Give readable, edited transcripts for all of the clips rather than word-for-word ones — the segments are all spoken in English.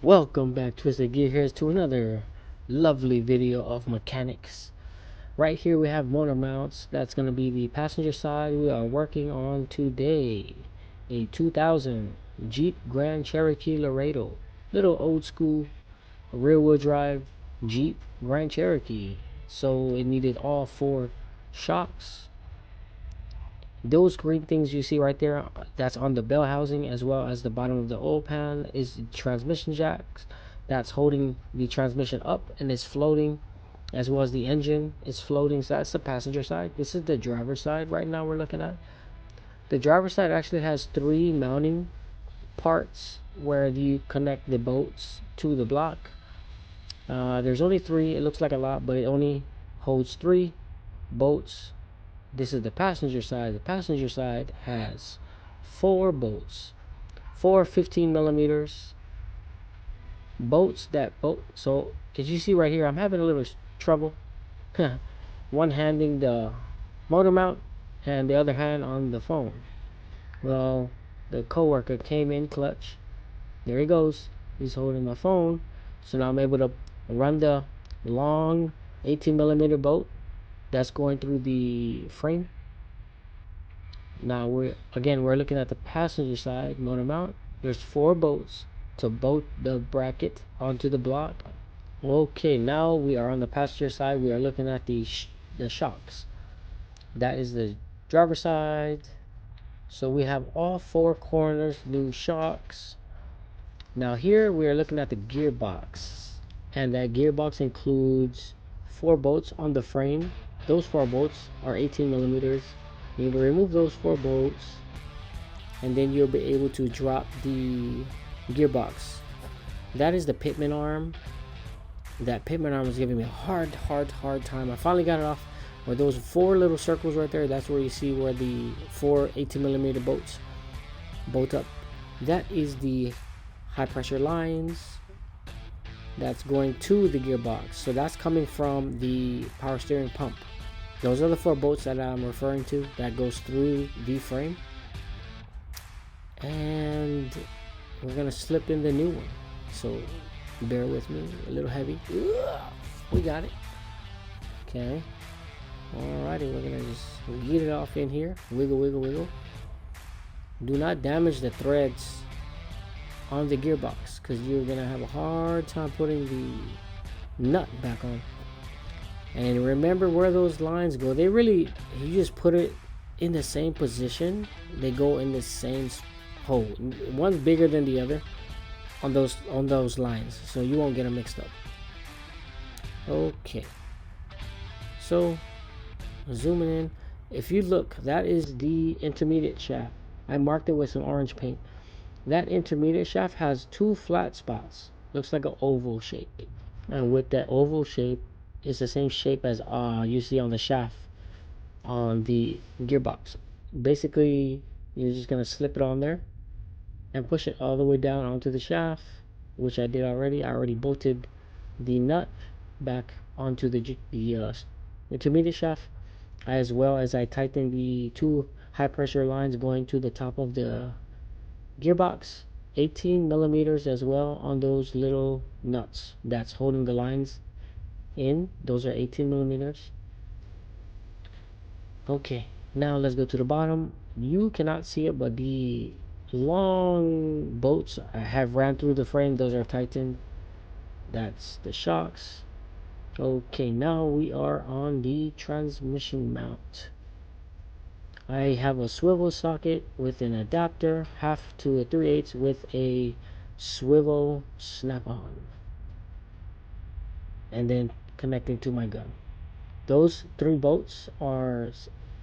Welcome back, Twisted Gear. Here's to another lovely video of mechanics. Right here we have motor mounts. That's going to be the passenger side. We are working on today a 2000 Jeep Grand Cherokee Laredo. Little old school rear wheel drive Jeep Grand Cherokee. So it needed all four shocks. Those green things you see right there, that's on the bell housing, as well as the bottom of the oil pan, is transmission jacks. That's holding the transmission up and is floating, as well as the engine is floating. So that's the passenger side. This is the driver's side right now we're looking at. The driver's side actually has three mounting parts where you connect the bolts to the block. There's only three. It looks like a lot, but it only holds three bolts. This is the passenger side. The passenger side has four bolts, four 15 millimeters bolts. So as you see right here, I'm having a little trouble one handing the motor mount and the other hand on the phone. Well, the coworker came in clutch. There he goes. He's holding my phone. So now I'm able to run the long 18 millimeter bolt that's going through the frame. Now we're looking at the passenger side motor mount. There's four bolts to bolt the bracket onto the block. Okay, now we are on the passenger side. We are looking at the shocks. That is the driver side. So we have all four corners new shocks. Now here we are looking at the gearbox, and that gearbox includes four bolts on the frame. Those four bolts are 18 millimeters. You will remove those four bolts, and then you'll be able to drop the gearbox. That is the pitman arm. That pitman arm was giving me a hard time. I finally got it off. With those four little circles right there, that's where you see where the four 18 millimeter bolts bolt up. That is the high pressure lines that's going to the gearbox. So that's coming from the power steering pump. Those are the four bolts that I'm referring to that goes through the frame. And we're gonna slip in the new one, so bear with me. A little heavy. We got it. Okay, alrighty, we're gonna just get it off in here. Wiggle. Do not damage the threads on the gearbox, because you're gonna have a hard time putting the nut back on. And remember where those lines go. You just put it in the same position. They go in the same hole. One's bigger than the other on those lines, so you won't get them mixed up. Okay, so zooming in, if you look, that is the intermediate shaft. I marked it with some orange paint. That intermediate shaft has two flat spots. Looks like an oval shape, and with that oval shape, it's the same shape as you see on the shaft on the gearbox. Basically, you're just gonna slip it on there and push it all the way down onto the shaft, which I did already. I already bolted the nut back onto the intermediate shaft, as well as I tightened the two high pressure lines going to the top of the gearbox, 18 millimeters as well on those little nuts that's holding the lines in. Those are 18 millimeters. Okay, now let's go to the bottom. You cannot see it, but the long bolts have ran through the frame. Those are tightened. That's the shocks. Okay, now we are on the transmission mount. I have a swivel socket with an adapter, half to a 3/8 with a swivel snap-on, and then connecting to my gun. Those three bolts are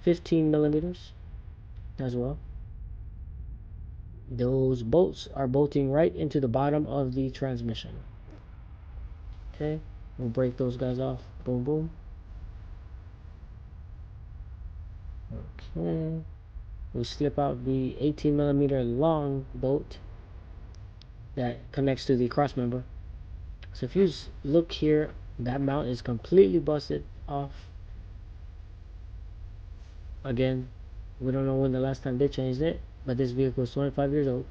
15 millimeters as well. Those bolts are bolting right into the bottom of the transmission. Okay, we'll break those guys off. Boom. Okay, we'll slip out the 18 millimeter long bolt that connects to the cross member. So if you look here, that mount is completely busted off. Again, we don't know when the last time they changed it, but this vehicle is 25 years old.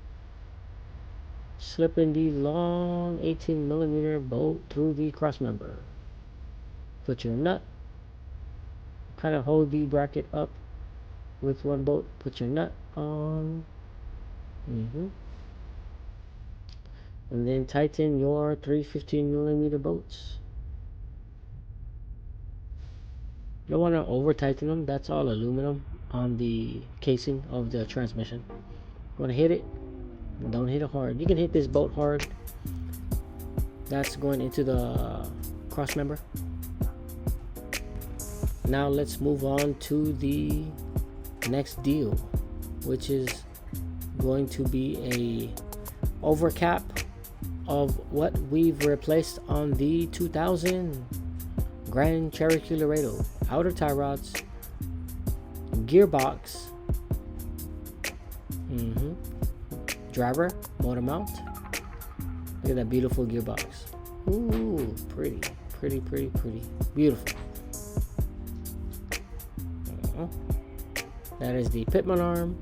slipping the long 18mm bolt through the cross member. Put your nut, kind of hold the bracket up with one bolt, put your nut on, and then tighten your 3 15mm bolts. You don't want to over tighten them, that's all aluminum on the casing of the transmission. You want to hit it, don't hit it hard. You can hit this bolt hard, that's going into the cross member. Now let's move on to the next deal, which is going to be a overcap of what we've replaced on the 2000 Grand Cherokee Laredo. Outer tie rods, gearbox, driver, motor mount. Look at that beautiful gearbox. Ooh, pretty, beautiful. That is the pitman arm.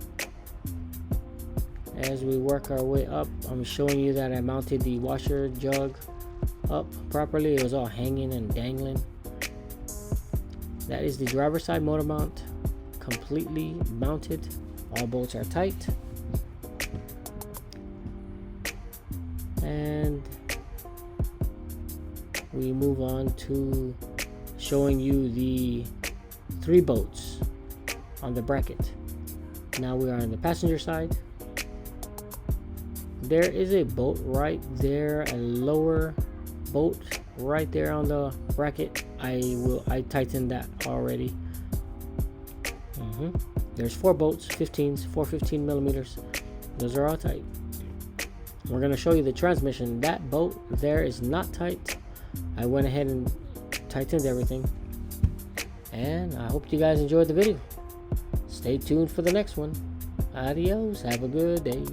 As we work our way up, I'm showing you that I mounted the washer jug up properly. It was all hanging and dangling. That is the driver's side motor mount, completely mounted. All bolts are tight. And we move on to showing you the 3 bolts on the bracket. Now we are on the passenger side. There is a bolt right there, a lower bolt right there on the bracket. I tightened that already. There's 4 bolts, 15s, 4 15mm. Those are all tight. We're going to show you the transmission. That bolt there is not tight. I went ahead and tightened everything. And I hope you guys enjoyed the video. Stay tuned for the next one. Adios. Have a good day.